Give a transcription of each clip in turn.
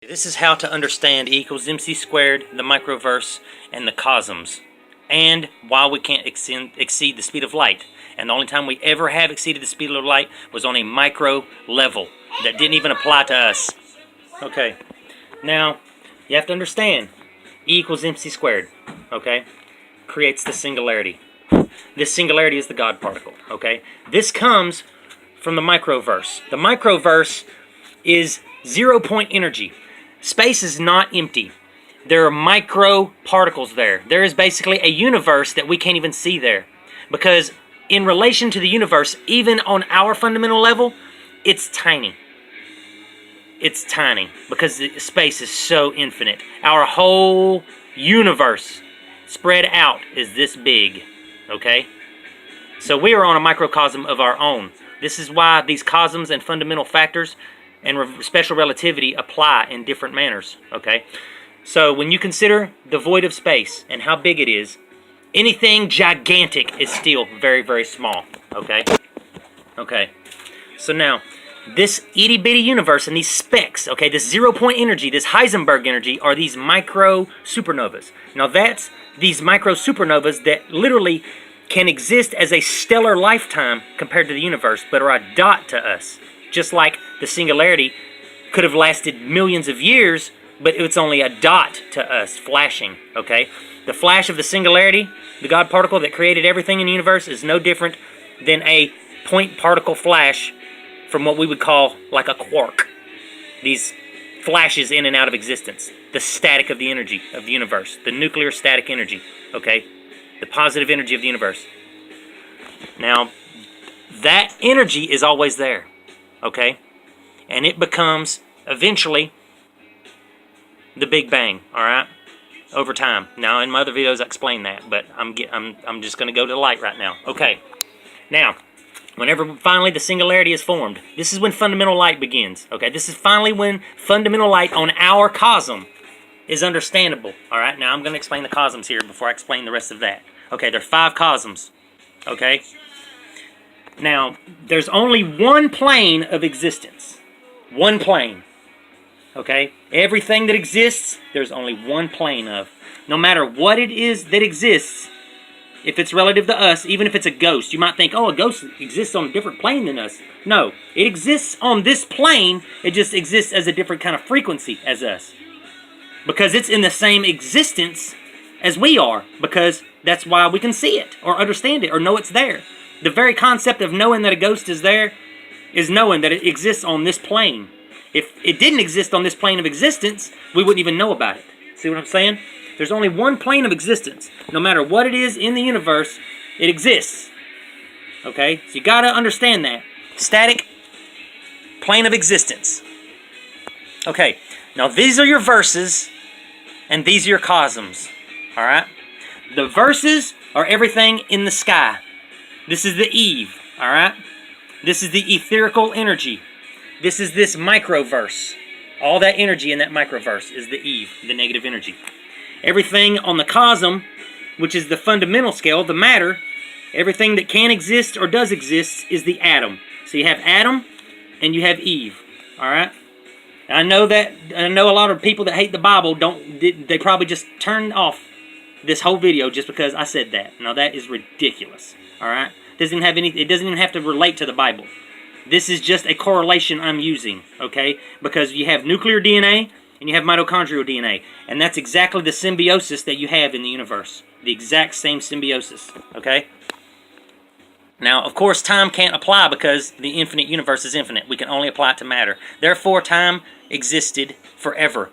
This is how to understand E equals mc squared, the microverse, and the cosoms, and why we can't exceed the speed of light. And the only time we ever have exceeded the speed of light was on a micro level. That didn't even apply to us. Okay, now you have to understand E equals mc squared, okay, creates the singularity. This singularity is the God particle, okay? This comes from the microverse. The microverse is 0-point energy. Space is not empty. There are micro particles there. There is basically a universe that we can't even see there. Because in relation to the universe, even on our fundamental level, it's tiny. It's tiny because the space is so infinite. Our whole universe spread out is this big, okay? So we are on a microcosm of our own. This is why these cosoms and fundamental factors and special relativity apply in different manners, okay? So when you consider the void of space and how big it is, anything gigantic is still very, very small, okay? Okay, so now, this itty-bitty universe and these specks, okay, this 0-point energy, this Heisenberg energy, are these micro supernovas. Now that's these micro supernovas that literally can exist as a stellar lifetime compared to the universe, but are a dot to us. Just like the singularity could have lasted millions of years, but it's only a dot to us, flashing, okay? The flash of the singularity, the God particle that created everything in the universe, is no different than a point particle flash from what we would call like a quark. These flashes in and out of existence. The static of the energy of the universe. The nuclear static energy, okay? The positive energy of the universe. Now, that energy is always there, okay? And it becomes, eventually, the Big Bang, all right? Over time. Now, in my other videos, I explain that, but I'm just going to go to light right now. Okay. Now, whenever finally the singularity is formed, this is when fundamental light begins, okay? This is finally when fundamental light on our cosom is understandable, all right? Now, I'm going to explain the cosoms here before I explain the rest of that. Okay, there are 5 cosoms, okay? Now, there's only one plane of existence. One plane, okay? Everything that exists, there's only one plane of. No matter what it is that exists, if it's relative to us, even if it's a ghost, you might think, oh, a ghost exists on a different plane than us. No, it exists on this plane, it just exists as a different kind of frequency as us. Because it's in the same existence as we are, because that's why we can see it, or understand it, or know it's there. The very concept of knowing that a ghost is there is knowing that it exists on this plane. If it didn't exist on this plane of existence, we wouldn't even know about it. See what I'm saying? There's only one plane of existence. No matter what it is in the universe, it exists. Okay? So you gotta understand that. Static plane of existence. Okay, now these are your verses, and these are your cosoms. Alright? The verses are everything in the sky. This is the Eve. Alright? This is the etherical energy. This is this microverse. All that energy in that microverse is the Eve, the negative energy. Everything on the cosom, which is the fundamental scale, the matter, everything that can exist or does exist is the atom. So you have Adam and you have Eve. Alright? I know a lot of people that hate the Bible they probably just turned off this whole video just because I said that. Now that is ridiculous. Alright? It doesn't even have to relate to the Bible. This is just a correlation I'm using, okay? Because you have nuclear DNA and you have mitochondrial DNA. And that's exactly the symbiosis that you have in the universe. The exact same symbiosis, okay? Now, of course, time can't apply because the infinite universe is infinite. We can only apply it to matter. Therefore, time existed forever.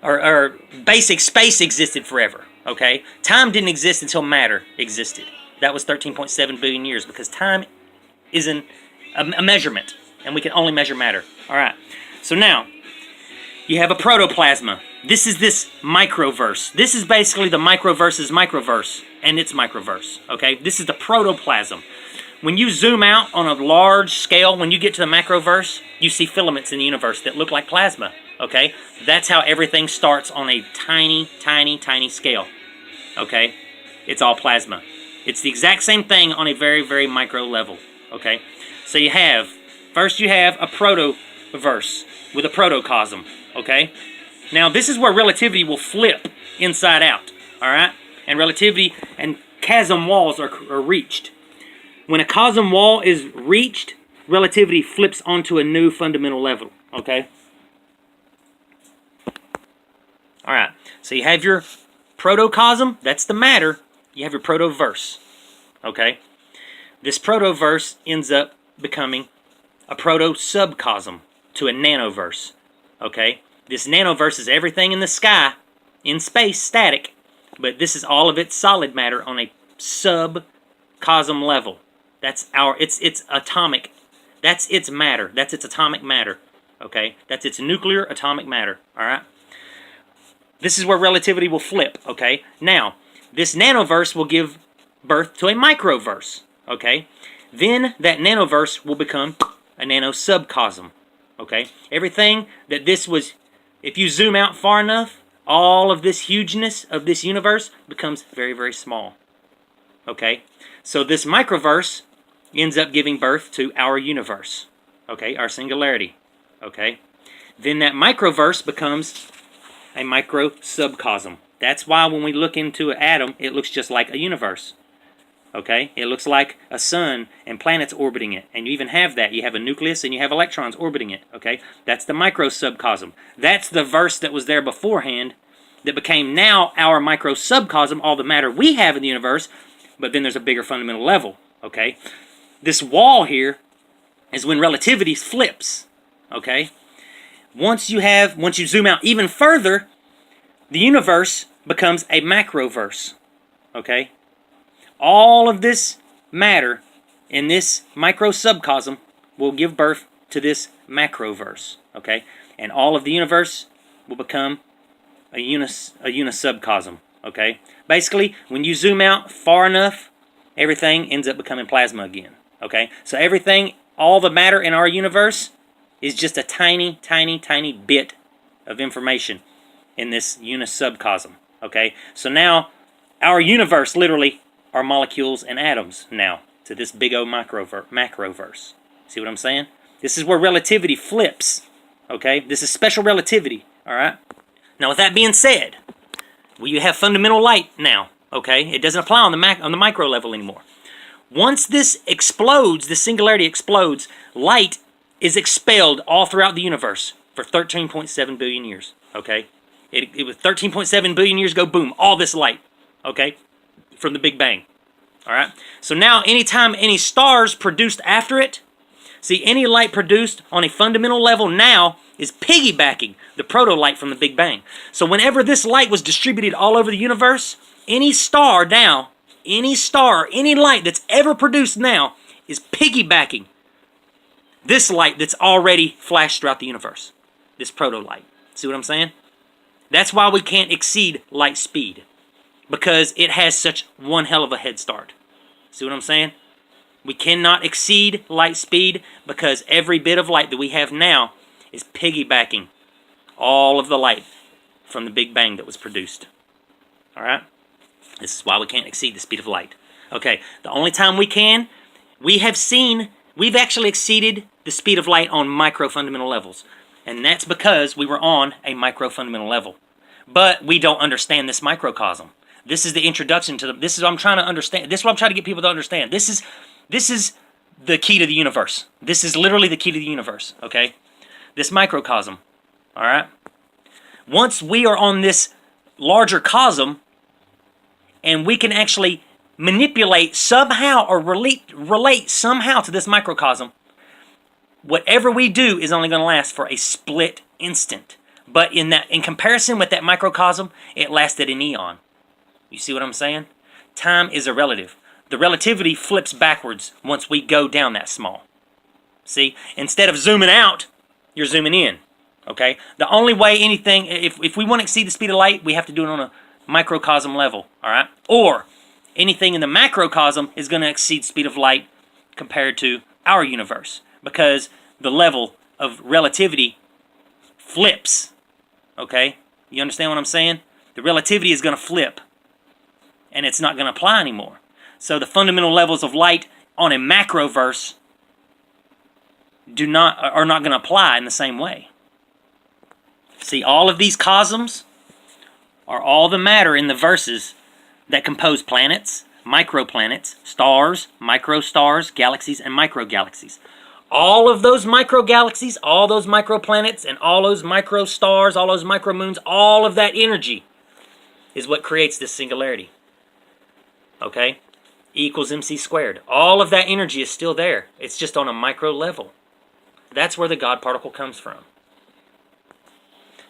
Or basic space existed forever, okay? Time didn't exist until matter existed. That was 13.7 billion years because time isn't a measurement, and we can only measure matter. All right, so now you have a protoplasma. This is this microverse. This is basically the microverse's microverse and its microverse, okay? This is the protoplasm. When you zoom out on a large scale, when you get to the macroverse, you see filaments in the universe that look like plasma, okay? That's how everything starts on a tiny, tiny, tiny scale, okay? It's all plasma. It's the exact same thing on a very, very micro level, okay? So first you have a protoverse with a protocosm, okay? Now, this is where relativity will flip inside out, all right? And relativity and cosom walls are reached. When a cosom wall is reached, relativity flips onto a new fundamental level, okay? All right, so you have your protocosm, that's the matter. You have your protoverse, okay? This protoverse ends up becoming a proto-subcosm to a nanoverse, okay? This nanoverse is everything in the sky, in space, static, but this is all of its solid matter on a subcosm level. That's it's atomic. That's its matter. That's its atomic matter, okay? That's its nuclear atomic matter, all right? This is where relativity will flip, okay? Now, this nanoverse will give birth to a microverse, okay? Then that nanoverse will become a nanosubcosm, okay? Everything that this was, if you zoom out far enough, all of this hugeness of this universe becomes very, very small, okay? So this microverse ends up giving birth to our universe, okay? Our singularity, okay? Then that microverse becomes a microsubcosm. That's why when we look into an atom, it looks just like a universe. Okay? It looks like a sun and planets orbiting it. And you even have that. You have a nucleus and you have electrons orbiting it. Okay? That's the microsubcosm. That's the verse that was there beforehand that became now our microsubcosm, all the matter we have in the universe, but then there's a bigger fundamental level. Okay? This wall here is when relativity flips. Okay? Once you zoom out even further, the universe becomes a macroverse, okay? All of this matter in this microsubcosm will give birth to this macroverse, okay? And all of the universe will become a unisubcosm, okay? Basically, when you zoom out far enough, everything ends up becoming plasma again, okay? So everything, all the matter in our universe is just a tiny, tiny, tiny bit of information in this unisubcosm, okay? So now, our universe literally are molecules and atoms now to this big old macroverse. See what I'm saying? This is where relativity flips, okay? This is special relativity, all right? Now, with that being said, you have fundamental light now, okay? It doesn't apply on the micro level anymore. Once this explodes, this singularity explodes, light is expelled all throughout the universe for 13.7 billion years, okay? It was 13.7 billion years ago, boom, all this light, okay, from the Big Bang, all right? So now anytime any stars produced after it, see, any light produced on a fundamental level now is piggybacking the proto-light from the Big Bang. So whenever this light was distributed all over the universe, any star now, any star, any light that's ever produced now is piggybacking this light that's already flashed throughout the universe, this proto-light. See what I'm saying? That's why we can't exceed light speed, because it has such one hell of a head start. See what I'm saying? We cannot exceed light speed because every bit of light that we have now is piggybacking all of the light from the Big Bang that was produced. All right? This is why we can't exceed the speed of light. Okay, the only time we've actually exceeded the speed of light on micro-fundamental levels. And that's because we were on a micro-fundamental level. But we don't understand this microcosm. This is the introduction to this is what I'm trying to understand. This is what I'm trying to get people to understand. This is the key to the universe. This is literally the key to the universe, okay? This microcosm, all right? Once we are on this larger cosm, and we can actually manipulate somehow or relate somehow to this microcosm, whatever we do is only going to last for a split instant. But in comparison with that microcosm, it lasted an eon. You see what I'm saying? Time is a relative. The relativity flips backwards once we go down that small. See? Instead of zooming out, you're zooming in. Okay? The only way anything, if we want to exceed the speed of light, we have to do it on a microcosm level. Alright? Or anything in the macrocosm is going to exceed speed of light compared to our universe. Because the level of relativity flips. Okay? You understand what I'm saying? The relativity is going to flip. And it's not going to apply anymore. So the fundamental levels of light on a macroverse are not going to apply in the same way. See, all of these cosoms are all the matter in the verses that compose planets, microplanets, stars, microstars, galaxies, and microgalaxies. All of those microgalaxies, all those microplanets, and all those microstars, all those micromoons, all of that energy is what creates this singularity. Okay? E equals mc squared. All of that energy is still there. It's just on a micro level. That's where the God particle comes from.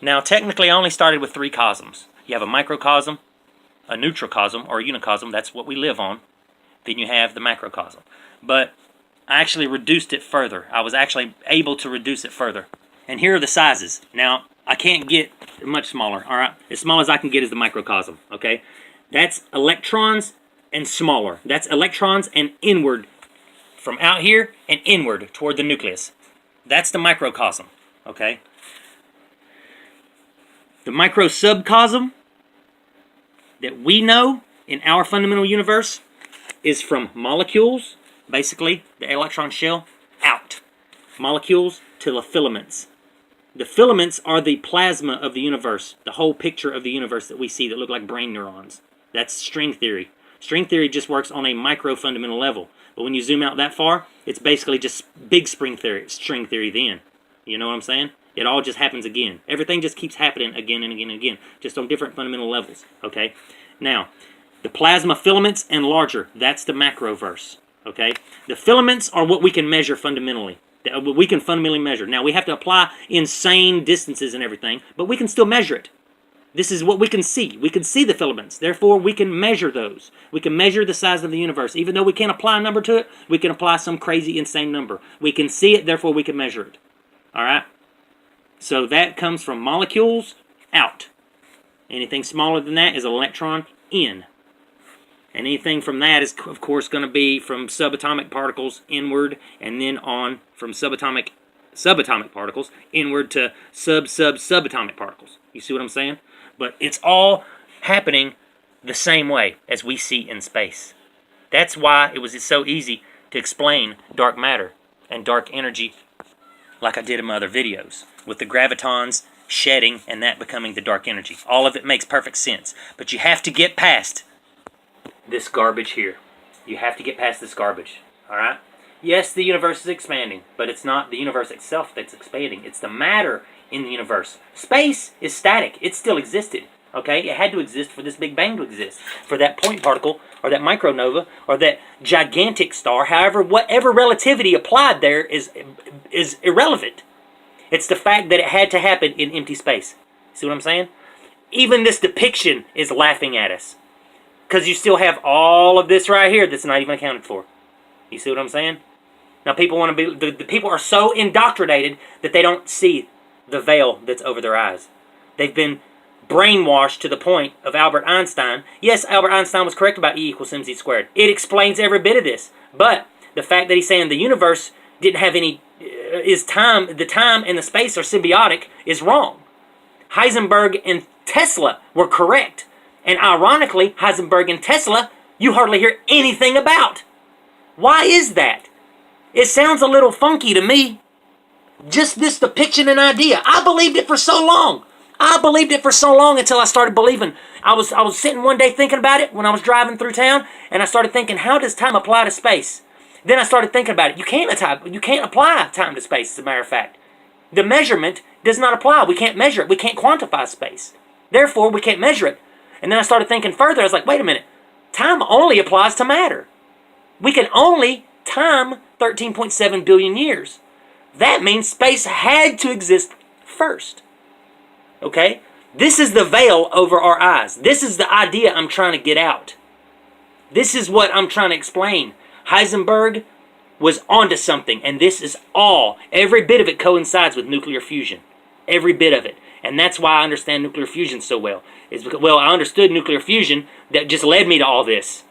Now, technically, I only started with 3 cosoms. You have a microcosm, a neutrocosm, or a unicosm. That's what we live on. Then you have the macrocosm. But I actually reduced it further. I was actually able to reduce it further. And here are the sizes. Now, I can't get much smaller, all right? As small as I can get is the microcosm, okay? That's electrons and smaller. That's electrons and inward, from out here and inward toward the nucleus. That's the microcosm, okay? The microsubcosm that we know in our fundamental universe is from molecules, basically the electron shell, out. Molecules to the filaments. The filaments are the plasma of the universe, the whole picture of the universe that we see that look like brain neurons. That's string theory. String theory just works on a micro fundamental level. But when you zoom out that far, it's basically just big string theory then. You know what I'm saying? It all just happens again. Everything just keeps happening again and again and again, just on different fundamental levels. Okay? Now, the plasma filaments and larger, that's the macroverse. Okay? The filaments are what we can measure fundamentally. We can fundamentally measure. Now, we have to apply insane distances and everything, but we can still measure it. This is what we can see. We can see the filaments. Therefore, we can measure those. We can measure the size of the universe. Even though we can't apply a number to it, we can apply some crazy, insane number. We can see it, therefore we can measure it. All right? So that comes from molecules out. Anything smaller than that is an electron in. And anything from that is, of course, going to be from subatomic particles inward, and then on from subatomic particles inward to subatomic particles. You see what I'm saying? But it's all happening the same way as we see in space. That's why it was so easy to explain dark matter and dark energy like I did in my other videos, with the gravitons shedding and that becoming the dark energy. All of it makes perfect sense. But you have to get past this garbage here. You have to get past this garbage. Alright? Yes, the universe is expanding, but it's not the universe itself that's expanding. It's the matter in the universe. Space is static. It still existed. Okay? It had to exist for this Big Bang to exist. For that point particle, or that micronova, or that gigantic star, however, whatever relativity applied there is irrelevant. It's the fact that it had to happen in empty space. See what I'm saying? Even this depiction is laughing at us. Because you still have all of this right here that's not even accounted for. You see what I'm saying? Now people want to be, the people are so indoctrinated that they don't see the veil that's over their eyes. They've been brainwashed to the point of Albert Einstein. Yes, Albert Einstein was correct about E equals mc squared. It explains every bit of this. But the fact that he's saying the universe didn't have any, the time and the space are symbiotic is wrong. Heisenberg and Tesla were correct. And ironically, Heisenberg and Tesla, you hardly hear anything about. Why is that? It sounds a little funky to me. Just this depiction and idea. I believed it for so long. I believed it for so long until I started believing. I was sitting one day thinking about it when I was driving through town, and I started thinking, how does time apply to space? Then I started thinking about it. You can't apply time to space, as a matter of fact. The measurement does not apply. We can't measure it. We can't quantify space. Therefore, we can't measure it. And then I started thinking further. I was like, wait a minute. Time only applies to matter. We can only time 13.7 billion years. That means space had to exist first. Okay? This is the veil over our eyes. This is the idea I'm trying to get out. This is what I'm trying to explain. Heisenberg was onto something, and this is all. Every bit of it coincides with nuclear fusion. Every bit of it. And that's why I understand nuclear fusion so well. Is because, well, I understood nuclear fusion that just led me to all this.